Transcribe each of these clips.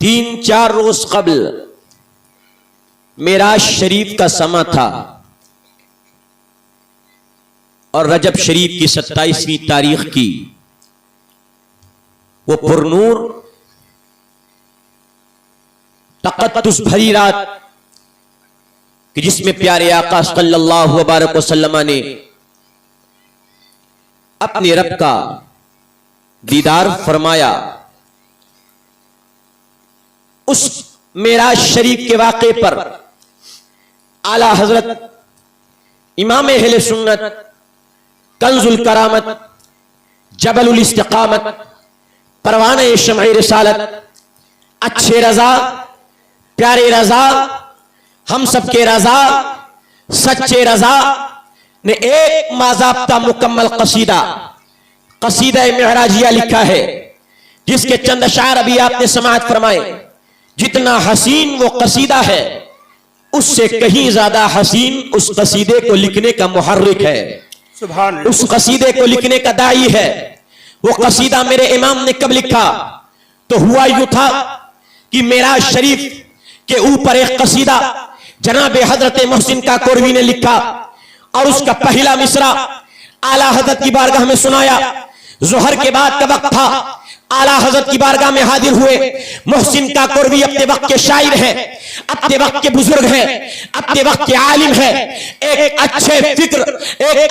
3-4 روز قبل معراج شریف کا سما تھا اور رجب شریف کی 27ویں تاریخ کی وہ پرنور تقدس بھری رات کہ جس میں پیارے آقا صلی اللہ وبارک وسلم نے اپنے رب کا دیدار فرمایا، اس معراج شریف کے واقعے پر اعلی حضرت امام اہل سنت، کنز الکرامت، جبل الاستقامت، پروانہ شمع رسالت، اچھے رضا، پیارے رضا، ہم سب کے رضا، سچے رضا نے ایک باضابطہ مکمل قصیدہ معراجیہ لکھا ہے، جس کے چند اشعار ابھی آپ نے سماعت فرمائے۔ جتنا حسین وہ قصیدہ ہے، اس سے کہیں زیادہ حسین اس قصیدے کو لکھنے کا محرک ہے، اس قصیدے کو لکھنے کا داعی ہے۔ وہ قصیدہ میرے امام نے کب لکھا؟ تو ہوا یوں تھا کہ معراج شریف کے اوپر ایک قصیدہ جناب حضرت محسن کاکوروی نے لکھا اور اس کا پہلا مصرع اعلی حضرت کی بارگاہ میں سنایا۔ ظہر کے بعد کا وقت تھا، اعلی حضرت کی بارگاہ میں حاضر ہوئے۔ محسن کاکوروی اپنے وقت کے شاعر ہیں، اپنے وقت کے بزرگ ہیں، اپنے وقت کے عالم ہیں، ایک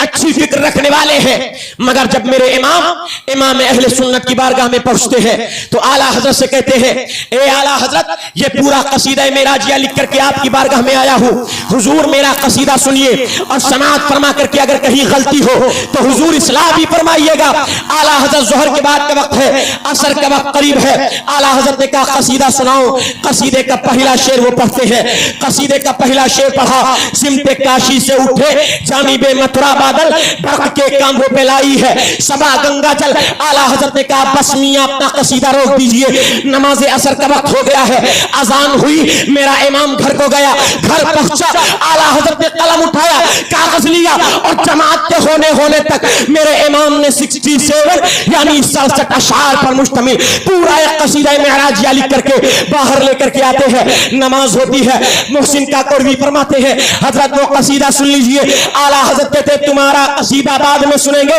اچھی فکر رکھنے والے ہیں، مگر جب میرے امام اہل سنت کی بارگاہ میں پہنچتے ہیں تو اعلی حضرت سے کہتے ہیں، اے اعلی حضرت، یہ پورا قصیدہ معراجیہ لکھ کر کے آپ کی بارگاہ میں آیا ہوں، حضور میرا قصیدہ سنیے اور سماعت فرما کر کے اگر کہیں غلطی ہو تو حضور اصلاح بھی فرمائیے گا۔ اعلی حضرت ظہر کے بعد کا وقت ہے، عصر کا وقت قریب ہے۔ اعلی حضرت نے کہا قصیدہ سناؤ۔ قصیدے کا پہلا شعر وہ پڑھتے ہیں۔ قصیدے کا پہلا شعر پڑھا، سمت کاشی سے اٹھے جانب متھرا بادل، برق کے کانبوں پہ لائی ہے صبا گنگا جل۔ اعلی حضرت نے کہا بس میاں اپنا قصیدہ روک دیجئے، نماز عصر کا وقت ہو گیا ہے، اذان ہوئی، میرا امام گھر کو گیا، گھر پہنچا، اعلی حضرت نے قلم اٹھایا، کاغذ لیا اور جماعت کے ہونے تک میرے امام نے 67 یعنی 67 اشعار پر مشتمل پورا ایک قصیدہ معراجیہ لکھ کر کے باہر لے کر کے آتے ہیں۔ نماز ہوتی ہے، محسن کاکوروی فرماتے ہیں حضرت وہ قصیدہ سن لیجئے۔ اعلی حضرت کہتے ہیں تمہارا قصیدہ بعد میں سنیں گے،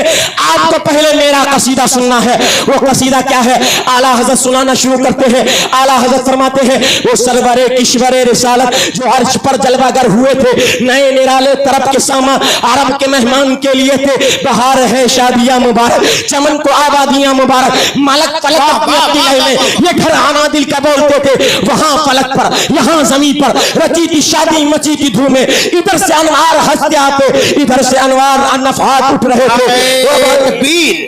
آپ کو پہلے میرا قصیدہ سننا ہے۔ وہ قصیدہ کیا ہے؟ اعلی حضرت سنانا شروع کرتے ہیں۔ اعلی حضرت فرماتے ہیں وہ سرور کشور رسالت جو عرش پر جلوہ گر ہوئے تھے، نئے نرالے طرف کے ساما عرب کے مہمان کے لیے تھے، بہار ہے شادیاں مبارک، چمن کو آبادیاں مبارک، ملک فلک یہ گھر آنا دل کا بولتے تھے، وہاں فلک پر یہاں زمین پر رچی تھی شادی، مچی تھی دھومیں، ادھر سے انوار ہنستے آتے، ادھر سے انوار نفحات اٹھ رہے تھے۔ تکبیر،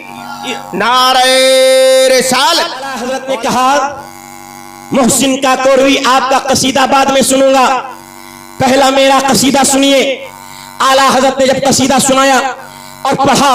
نعرہ رسالت۔ حضرت نے کہا محسن کاکوروی آپ کا قصیدہ بعد میں سنوں گا، پہلا میرا قصیدہ سنیے۔ اعلی حضرت نے جب قصیدہ سنایا اور پڑھا،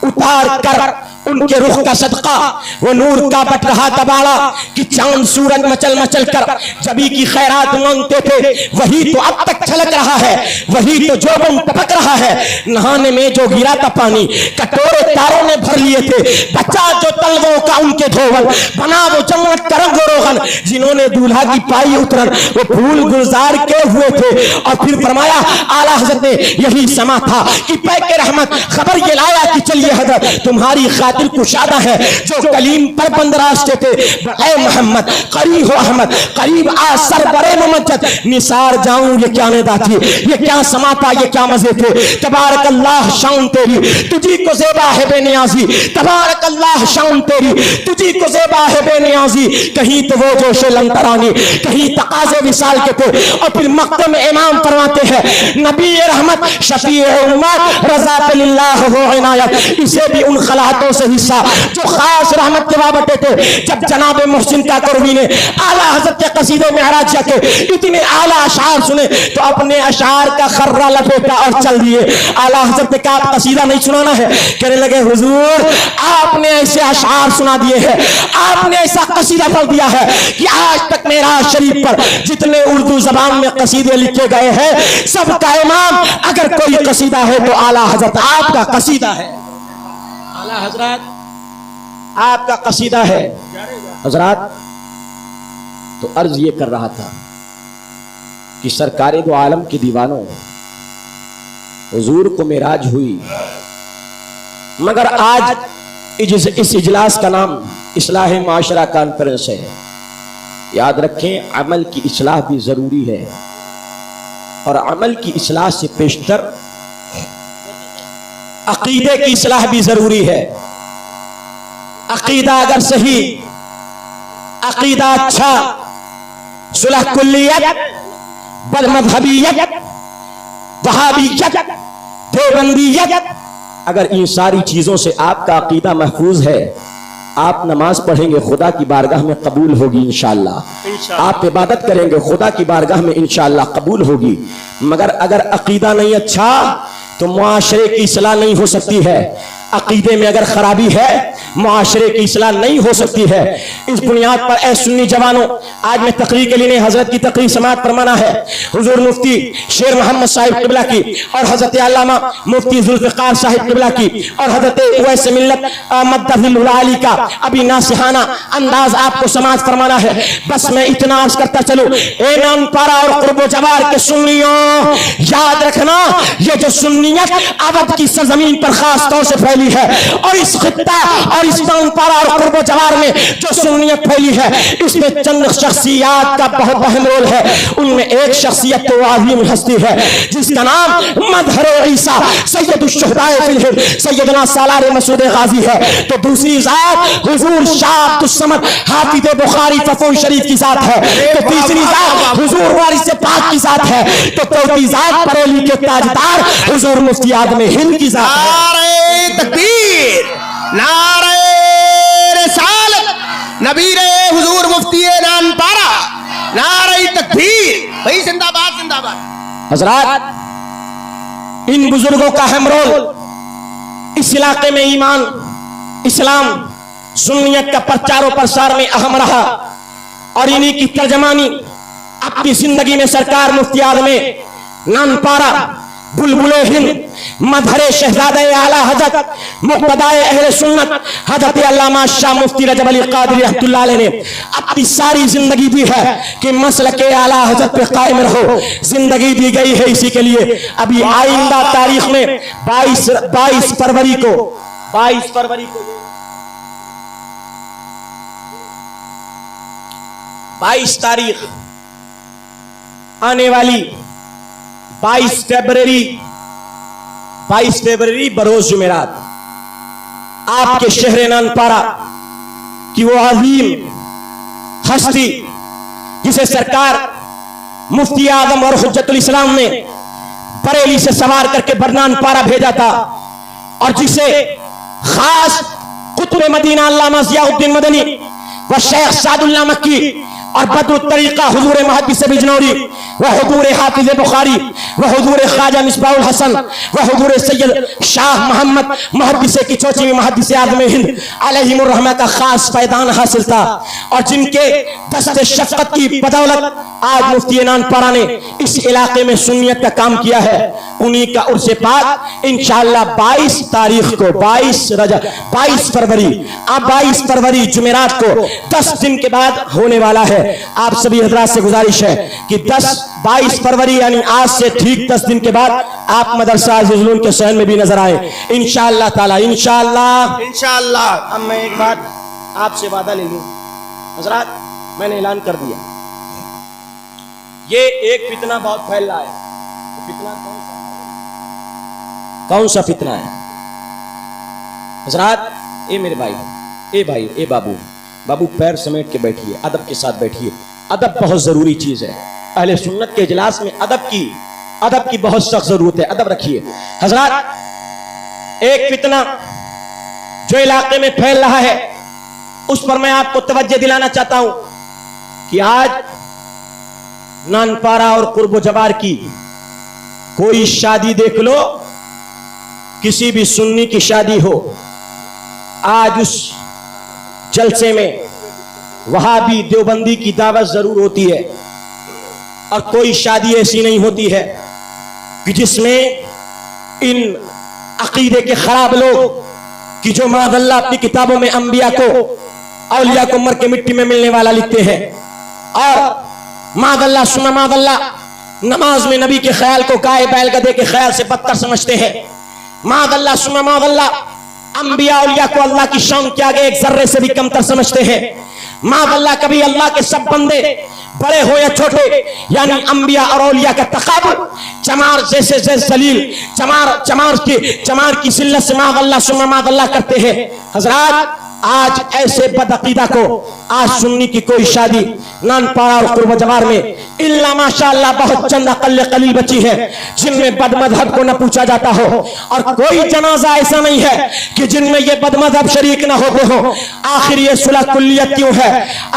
اتار کر ان کے رخ کا صدقہ وہ نور کا بٹ رہا تباڑا کہ چاند سورج مچل کر جبی کی خیرات مانگتے تھے، وہی تو اب تک چھلک رہا ہے، وہی تو جوبن ٹپک رہا ہے، نہانے میں جو گرا تھا پانی کٹورے تاروں نے بھر لیے تھے، بچا جو تلووں کا ان کے دھوول، بنا وہ جنت کا رنگ و روغن، جنہوں نے دولہا کی پائی اترن وہ پھول گلزار کے ہوئے تھے۔ اور پھر فرمایا اعلی حضرت نے یہی سما تھا کہ پیک رحمت خبر یہ لایا کہ چلیے حضرت تمہاری خاطر کشادہ ہے، جو کلیم پر بند راستے تھے، اے محمد قریب ہو احمد، قریب آ سر برے ممجد، نثار جاؤں یہ کیا ندا تھی، یہ کیا سما تھا، یہ کیا مزے تھے، تبارک اللہ شان تیری تجھی کو زیبا ہے بے نیازی، تبارک اللہ شان تیری تجھی کو زیبا ہے بے نیازی، کہیں تو وہ جوش لنترانی، کہیں تقاضے وصال کے تھے۔ اور پھر مقدم امام فرماتے ہیں نبی رحمت شفیع امت رضا للہ ہو عنایت، اسے بھی ان خلاحتوں سے حصہ جو خاص رحمت کے وابطے تھے۔ جب جناب محسن کاکوروی نے اعلی حضرت کے قصیدے معراجیہ کے اتنے اعلی اشعار سنے تو اپنے اشعار کا خرہ لپیٹا اور چل دیے۔ اعلی حضرت نے کہا آپ قصیدہ نہیں سنانا ہے؟ کہنے لگے حضور آپ نے ایسے اشعار سنا دیے ہیں، آپ نے ایسا قصیدہ پڑھ دیا ہے کہ آج تک معراج شریف پر جتنے اردو زبان میں قصیدے لکھے گئے ہیں سب کا امام اگر کوئی قصیدہ ہے تو اعلی حضرت آپ کا قصیدہ ہے۔ اعلی حضرت آپ کا قصیدہ ہے۔ حضرات تو عرض یہ کر رہا تھا کہ سرکار دو عالم کے دیوانوں، حضور کو معراج ہوئی، مگر آج اس اجلاس کا نام اصلاح معاشرہ کانفرنس ہے۔ یاد رکھیں عمل کی اصلاح بھی ضروری ہے، اور عمل کی اصلاح سے پیشتر عقیدے کی اصلاح بھی ضروری ہے۔ عقیدہ اگر صحیح، عقیدہ اچھا، صلح کلیت، بدمذہبیت، وہابیت، دیوبندیت، اگر ان ساری چیزوں سے آپ کا عقیدہ محفوظ ہے، آپ نماز پڑھیں گے خدا کی بارگاہ میں قبول ہوگی انشاءاللہ، آپ عبادت کریں گے خدا کی بارگاہ میں انشاءاللہ قبول ہوگی۔ مگر اگر عقیدہ نہیں اچھا تو معاشرے کی اصلاح نہیں ہو سکتی ہے۔ عقیدے میں اگر خرابی ہے معاشرے کی اصلاح نہیں ہو سکتی ہے۔ اس بنیاد پر اے سنی جوانوں، آج میں تقریر کے لیے حضرت کی تقریر سماعت فرمانا ہے، حضور مفتی شیر محمد صاحب قبلہ کی اور حضرت علامہ مفتی ذوالفقار صاحب قبلہ کی اور حضرت اویس ملت مدہ العالی کا ابھی ناصحانہ انداز آپ کو سماعت فرمانا ہے۔ بس میں اتنا عرض کرتا چلوں، اے نان پارا اور قرب و جوار کے سنیوں، یاد رکھنا یہ جو سنیت عرب کی سرزمین پر خاص طور سے پھیلی ہے، اور اس خطہ اور اس نان پارا اور قرب و جوار میں جو سنیت پھیلی ہے، اس میں چند شخصیات کا بہت اہم رول ہے۔ ان میں ایک شخصیت تو عظیم ہستی ہے جس کا نام مظہر عیسیٰ سید الشہداء فی الہند سیدنا سالار مسعود غازی ہے، تو دوسری ذات حضور شاہ عبد الصمد حافظ بخاری فتح شریف کی ذات ہے، تو تیسری ذات حضور وارث پاک کی ذات ہے، تو چوتھی ذات بریلی کے تاجدار حضور مفتی اعظم ہند کی ذات ہے۔ نعرہ تکبیر، نعرہ رسالت، نبیر حضور مفتی نان پارا، نعرہ تکبیر، بھائی زندہ باد زندہ باد۔ حضرات، ان بزرگوں کا اہم رول اس علاقے میں ایمان، اسلام، سنیت کا پرچار و پرسار میں اہم رہا، اور انہی کی ترجمانی اپنی زندگی میں سرکار مفتی اعظم نان پارا، بلبل ہند، مظہر شہزادہ اعلیٰ حضرت مقتدائے اہل سنت حضرت علامہ شاہ مفتی رجب علی قادری رحمۃ اللہ علیہ نے اپنی ساری زندگی دی ہے کہ مسلک اعلیٰ حضرت پہ قائم رہو۔ زندگی دی گئی ہے اسی کے لیے۔ ابھی آئندہ تاریخ میں 22 فروری کو 22 تاریخ آنے والی 22 فروری بروز جمعرات، آپ کے شہر نان پارا کی وہ عظیم ہستی جسے سرکار مفتی اعظم اور حجت الاسلام نے بریلی سے سوار کر کے برنان پارا بھیجا تھا، اور جسے خاص قطب مدینہ علامہ ضیاء الدین مدنی و شیخ سعد اللہ مکی اور بدر الطریقہ حضور محدث بجنوری و حضور حافظ بخاری و حضور خواجہ مصباح الحسن و حضور سید شاہ محمد محدث کی چوچی میں محدث اعظم ہند علیہم الرحمہ کا خاص فیضان حاصل تھا، اور جن کے دست شفقت کی بدولت آج مفتی نان پارا نے اس علاقے میں سنیت کا کام کیا ہے۔ انہی کا عرس پاک انشاءاللہ 22 تاریخ کو 22 فروری جمعرات کو 10 دن کے بعد ہونے والا ہے۔ آپ سبھی حضرات سے گزارش ہے کہ 22 فروری یعنی آج سے ٹھیک 10 دن کے بعد آپ مدرسہ عزیز العلوم کے سہن میں بھی نظر آئیں انشاءاللہ تعالی، انشاءاللہ۔ اب میں ایک بات آپ سے وعدہ لے لوں حضرات، میں نے اعلان کر دیا، یہ ایک فتنہ بہت پھیل رہا ہے۔ فتنہ کون سا فتنہ ہے حضرات؟ اے میرے بھائی، اے بابو پیر سمیٹ کے بیٹھیے، ادب کے ساتھ بیٹھیے۔ ادب بہت ضروری چیز ہے، اہل سنت کے اجلاس میں ادب کی بہت سخت ضرورت ہے، ادب رکھیے حضرات۔ ایک فتنہ جو علاقے میں پھیل رہا ہے اس پر میں آپ کو توجہ دلانا چاہتا ہوں کہ آج نان پارا اور قرب و جوار کی کوئی شادی دیکھ لو، کسی بھی سنی کی شادی ہو، آج اس جلسے میں وہابی دیوبندی کی دعوت ضرور ہوتی ہے، اور کوئی شادی ایسی نہیں ہوتی ہے کہ جس میں ان عقیدے کے خراب لوگ کہ جو معاذ اللہ اپنی کتابوں میں انبیاء کو اولیاء کو مر کے مٹی میں ملنے والا لکھتے ہیں، اور معاذ اللہ سما معاذ اللہ نماز میں نبی کے خیال کو گائے بیل گدھے کے خیال سے بدتر سمجھتے ہیں. معاذ اللہ سما معاذ اللہ انبیاء اولیاء کو اللہ کی شان کے آگے ایک ذرے سے بھی کمتر سمجھتے ہیں. معاذ اللہ کبھی اللہ کے سب بندے بڑے ہو یا چھوٹے یعنی انبیاء اور اولیاء کا تقابل چمار جیسے ذلیل چمار کی ذلت سے معاذ اللہ سما معاذ اللہ کرتے ہیں. حضرات آج ایسے بد عقیدہ کو آج سنی کی کوئی شادی نان پارا اور قرب جوار میں الا ماشاءاللہ بہت چند اقل قلیل بچی ہے جن میں بد مذہب کو نہ پوچھا جاتا ہو, اور کوئی جنازہ ایسا نہیں ہے کہ جن میں یہ بد مذہب شریک نہ ہوتے ہو. آخر یہ صلح کلیت کیوں ہے؟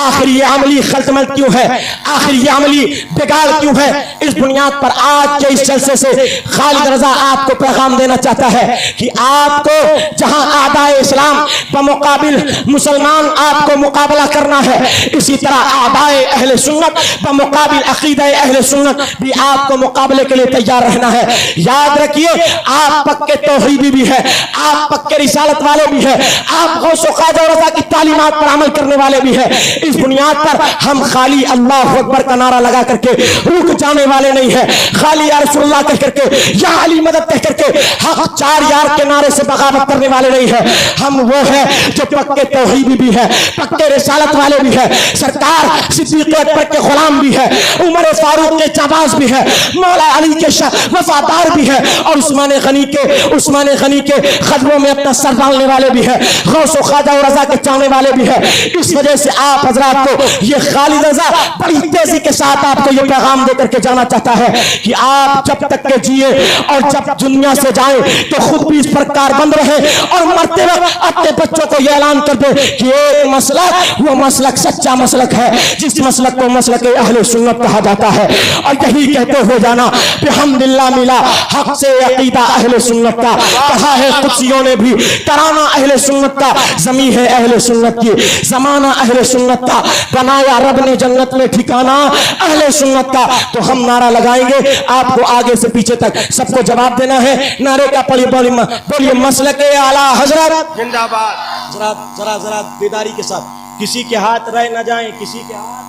آخر یہ عملی خلطملط کیوں ہے؟ آخر یہ عملی بگاڑ کیوں ہے؟ اس بنیاد پر آج کے اس جلسے سے خالد رضا آپ کو پیغام دینا چاہتا ہے کہ آپ کو جہاں اعدائے اسلام بمقابل مسلمان آپ کو مقابلہ کرنا ہے, اسی طرح اعدائے اہل سنت بمقابل عقیدہ اہل سنت بھی آپ کو مقابلے کے لیے تیار رہنا ہے. یاد رکھیے آپ پکے توحیدی بھی ہیں, آپ پکے رسالت والے بھی ہیں, آپ غوث و خواجہ رضا کی تعلیمات پر عمل کرنے والے بھی ہیں. اس بنیاد پر ہم خالی اللہ اکبر کا نعرہ لگا کر کے رک جانے والے نہیں ہیں, خالی یا رسول اللہ کہہ کر کے یا علی مدد کہہ کر کے حق چار یار کے نعرے سے بغاوت کرنے والے نہیں ہیں. ہم وہ ہیں جو پکے توحیدی بھی ہے, پکے رسالت والے بھی ہے, سرکار صدیق اکبر کے غلام بھی ہے, عمر فاروق کے جانباز بھی ہے, مولا علی کے وفادار بھی ہے, اور عثمان غنی کے قدموں میں اپنا سر ڈالنے والے بھی ہے, غوث و خواجہ و رضا کے چاہنے والے بھی ہے. اس وجہ سے آپ حضرات کو یہ خالد رضا بڑی تیزی کے ساتھ آپ کو یہ پیغام دے کر کے جانا چاہتا ہے کہ آپ جب تک کے جیے اور جب دنیا سے جائیں تو خود بھی اس پر کاربند رہے, اور مرتے وقت اپنے بچوں کو یہ اعلان کر دے کہ ایک مسلک وہ مسلک سچا مسلک ہے جس مسلک کو مسلک اہل سنت کہا جاتا ہے. اور یہی کہتے ہوئے جانا بحمداللہ ملا حق سے عقیدہ اہل سنت کا, کہا ہے قدسیوں نے بھی ترانہ اہل سنت کا, زمین ہے اہل سنت کی, زمانہ اہل سنت کا, بنایا رب نے جنت میں ٹھکانہ اہل سنت کا. تو ہم نعرہ لگائیں گے, آپ کو آگے سے پیچھے تک سب کو جواب دینا ہے. نعرے کا بولیے مسلک اعلیٰ حضرت زندہ باد. ذرا بیداری کے ساتھ, کسی کے ہاتھ رہ نہ جائیں, کسی کے ہاتھ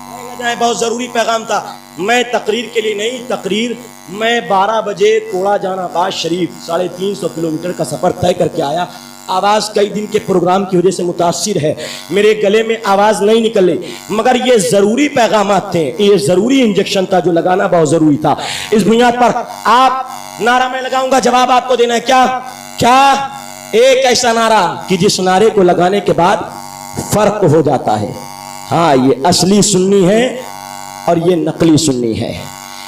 رہ نہ جائیں. بہت ضروری پیغام تھا. میں تقریر کے لیے نہیں, تقریر میں 12 بجے کوڑا جان آباد شریف 350 کلومیٹر کا سفر طے کر کے آیا. آواز کئی دن کے پروگرام کی وجہ سے متاثر ہے, میرے گلے میں آواز نہیں نکل رہی, مگر یہ ضروری پیغامات تھے, یہ ضروری انجیکشن تھا جو لگانا بہت ضروری تھا. اس بنیاد پر آپ نعرہ میں لگاؤں گا, جواب آپ کو دینا ہے. کیا ایک ایسا نعرہ کہ جس نعرے کو لگانے کے بعد فرق ہو جاتا ہے, ہاں یہ اصلی سنی ہے اور یہ نقلی سنی ہے,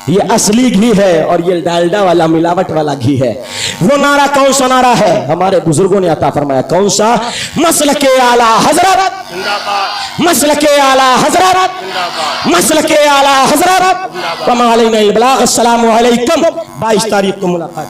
یہ اصلی گھی ہے اور یہ ڈالڈا والا ملاوٹ والا گھی ہے. وہ نعرہ کون سا نعرہ ہے؟ ہمارے بزرگوں نے عطا فرمایا. کون سا؟ مسلک اعلیٰ حضرت, مسلک اعلیٰ حضرت, مسلک اعلیٰ حضرت. وما علینا البلاغ. السلام علیکم. 22 تاریخ کو ملاقات.